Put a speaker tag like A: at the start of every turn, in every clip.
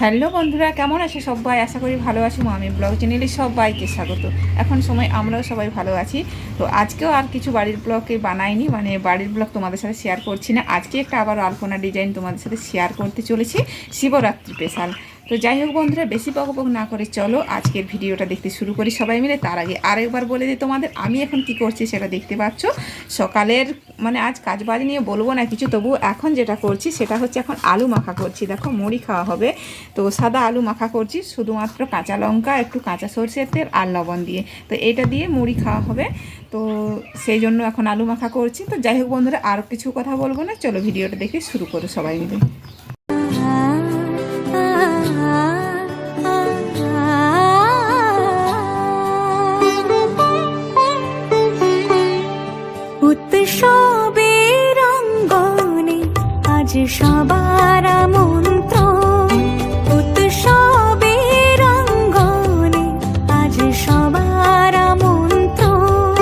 A: Hello বন্ধুরা, কেমন আছে সবাই? আশা করি ভালো আছি। আমি ব্লগ চ্যানেলে সবাইকে স্বাগত। এখন সময় আমরাও সবাই ভালো আছি। তো আজকেও আর কিছু বাড়ির ব্লগে বানাইনি, মানে বাড়ির ব্লগ তোমাদের সাথে শেয়ার করছি না। আজকে একটা আবার আলপনা ডিজাইন তোমাদের সাথে শেয়ার করতে চলেছি, শিবরাত্রি স্পেশাল। তো যাই হোক বন্ধুরা, বেশি বকবক না করে চলো আজকের ভিডিওটা দেখতে শুরু করি সবাই মিলে। তার আগে আরেকবার বলে দিই তোমাদের, আমি এখন কি করছি সেটা দেখতে পাচ্ছ। সকালের মানে আজ কাজ বাজ নিয়ে বলবো না কিছু, তবু এখন যেটা করছি সেটা হচ্ছে এখন আলু মাখা করছি। দেখো মুড়ি খাওয়া হবে, তো সাদা আলু মাখা করছি শুধুমাত্র কাঁচা লঙ্কা, একটু কাঁচা সরষের তেল আর লবণ দিয়ে। তো এটা দিয়ে মুড়ি খাওয়া হবে, তো সেই জন্য এখন আলু মাখা করছি। তো যাই হোক বন্ধুরা, আর কিছু কথা বলবো না, চলো ভিডিওটা দেখে শুরু করো সবাই মিলে।
B: উৎসবের অঙ্গনে আজ সবার আমন্ত্রণ, উৎসবের অঙ্গনে আজ সবার আমন্ত্রণ,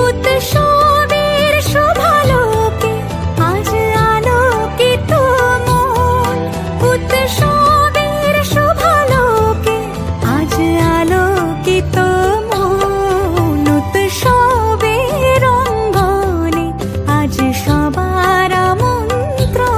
B: উৎসবের শোভালোকে আজ আলোকিত মন, উৎসবের শোভালোকে আজ আলোকিত মন, উৎসবের অঙ্গনে আজ সবার আমন্ত্রণ।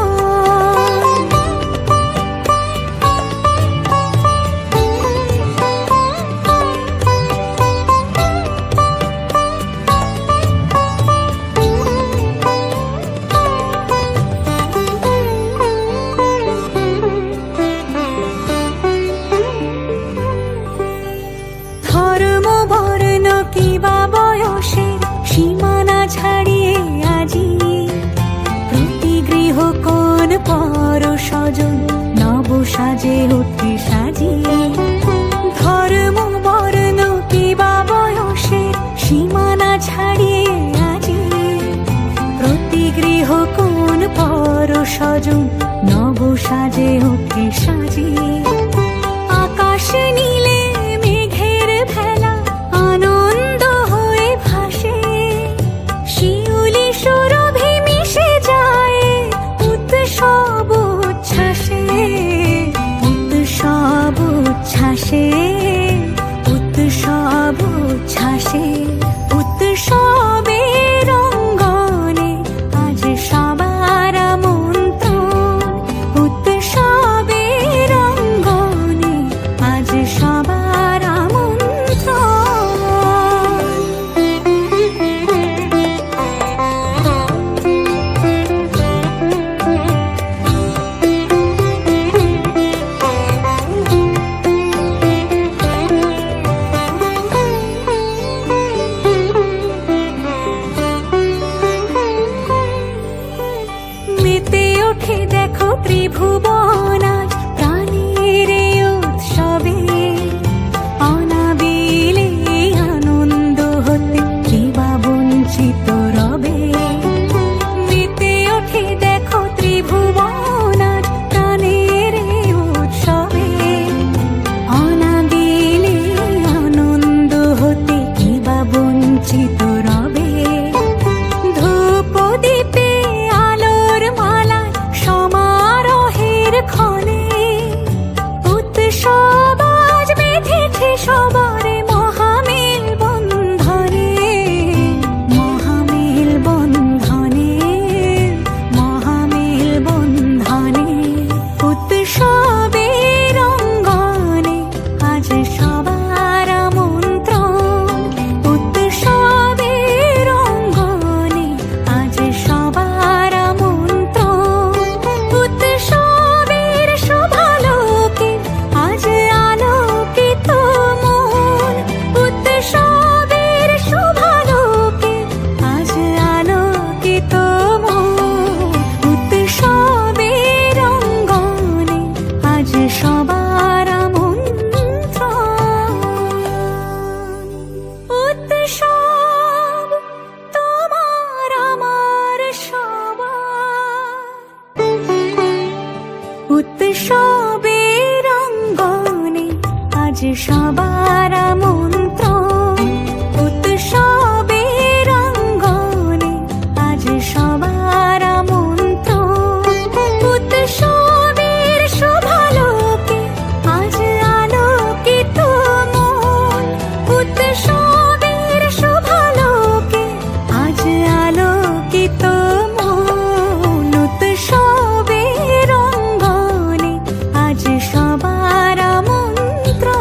B: ধর্ম বর্ণ কিবা বয়সের সীমানা ছাড়িয়ে আজি প্রতি গৃহ কোন পর স্বজন নব সাজে ওঠে সাজিয়ে। ধর্ম বর্ণ কিবা বয়সের সীমানা ছাড়িয়ে আজি প্রতি গৃহ কোন পর স্বজন নব সাজে ওঠে সাজিয়ে। আকাশ নীলে মেঘের ভেলা আনন্দ হয়ে ভাসে, শিউলি সুরভি মিশে যায় উৎসব উচ্ছ্বাসে, উৎসব উচ্ছ্বাসে, উৎসব উচ্ছ্বাসে, উৎসবের অঙ্গনে আজ সবার আমন্ত্রণ, উৎসবের অঙ্গনে আজ সবার আমন্ত্রণ। মেতে ওঠে দেখো ত্রিভুবন আজ প্রাণের উৎসবে, অনাবিলে আনন্দ হতে কিবা বঞ্চিত রবে। মেতে ওঠে দেখো ত্রিভুবন আজ প্রাণের উৎসবে, অনাবিলে আনন্দ হতে কিবা বঞ্চিত রবে। ধূপ দীপে আলোর মালায় সমারোহের ক্ষণে উৎসব আজ বেঁধেছে সবার মহামেল বন্ধনে, মহামেল বন্ধনে, মহামেল বন্ধনে, উৎসবের অঙ্গনে আজ সবার আমন্ত্রণ, উৎসবের অঙ্গনে আজ সবার আমন্ত্রণ, উৎসবের শোভালোকে আজ আলোকিত মন, উৎসবের শোভালোকে আজ আলোকিত মন, উৎসবের অঙ্গনে আজ সবার আমন্ত্রণ। উৎসব তোমার আমার সবার, উৎসবের অঙ্গনে আজ সবার আমন্ত্রণ, উৎসবের অঙ্গনে আজ সবার আমন্ত্রণ, উৎসবের শোভালোকে আজ সবার আমন্ত্রণ।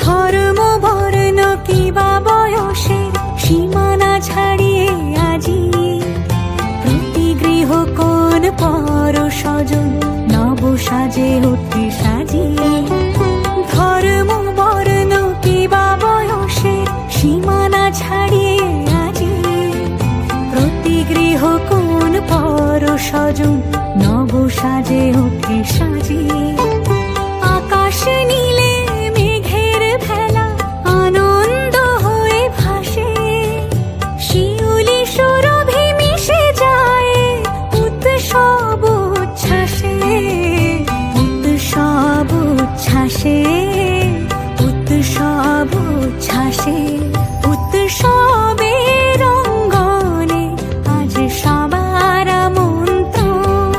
B: ধর্ম বর্ণ কিবা বয়সের সীমানা ছাড়িয়ে আজি প্রতি গৃহ কোন পর স্বজন নব সাজে উঠে সাজিয়ে। ধর্ম বর্ণ কিবা বয়সের সীমানা ছাড়িয়ে আজি প্রতি গৃহ কোন পর স্বজন নব সাজে উঠে সাজিয়ে। আকাশ নীলে মেঘের ভেলা আনন্দ হয়ে ভাসে, শিউলি সুরভি মিশে যায় উৎসব উচ্ছ্বাসে, উৎসব উচ্ছ্বাসে, উৎসব উচ্ছ্বাসে। উৎসবের অঙ্গনে আজ সবার আমন্ত্রণ,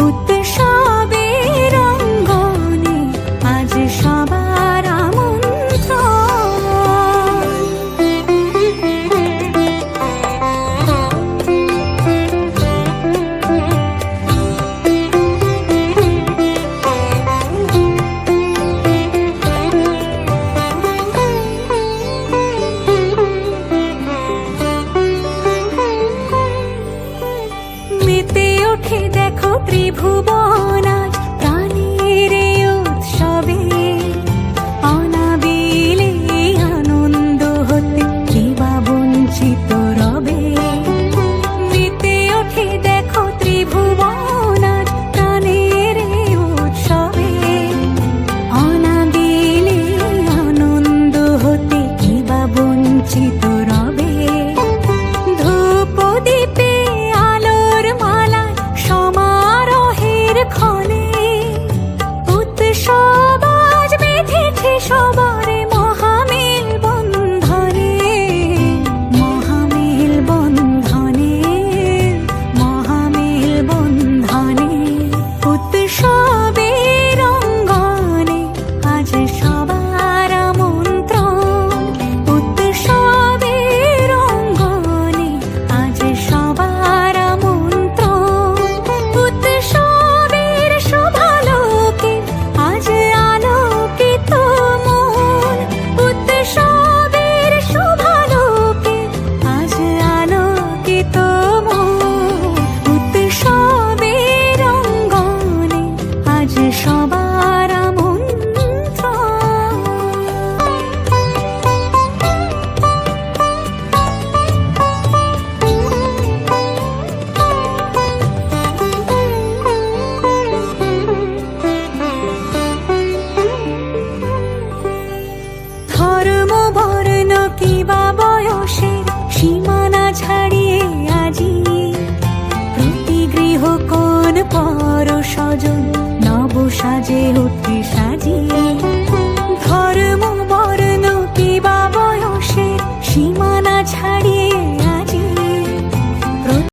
B: উৎসবের অঙ্গনে আজ সবার আমন্ত্রণ। মেতে ওঠে দেখো ত্রিভুবন আজ প্রাণের এই উৎসবে, অনাবিলে আনন্দ হতে কিবা বঞ্চিত রবে। মেতে ওঠে দেখো ত্রিভুবন আজ প্রাণের এই উৎসবে, অনাবিলে আনন্দ হতে কিবা বঞ্চিত রবে। ধূপ দীপে আলোর মালা সমারোহের ক্ষণে উৎসব আজ বেঁধেছে সবার মহামেল বন্ধনে, মহামেল বন্ধনে, মহামেল বন্ধনে। উৎসবের অঙ্গনে আজ সবার আমন্ত্রণ, উৎসবের অঙ্গনে আজ সবার আমন্ত্রণ। উৎসবের শোভালোকে আজ আলোকিত মন, উৎসবের শোভালোকে আজ আলোকিত মন। উৎসবের অঙ্গনে আজ সবার আমন্ত্রণ। ধর্ম বর্ণ কিবা বয়সের সীমানা ছাড়িয়ে আজি প্রতি গৃহ কোন পর স্বজন নব সাজে উঠে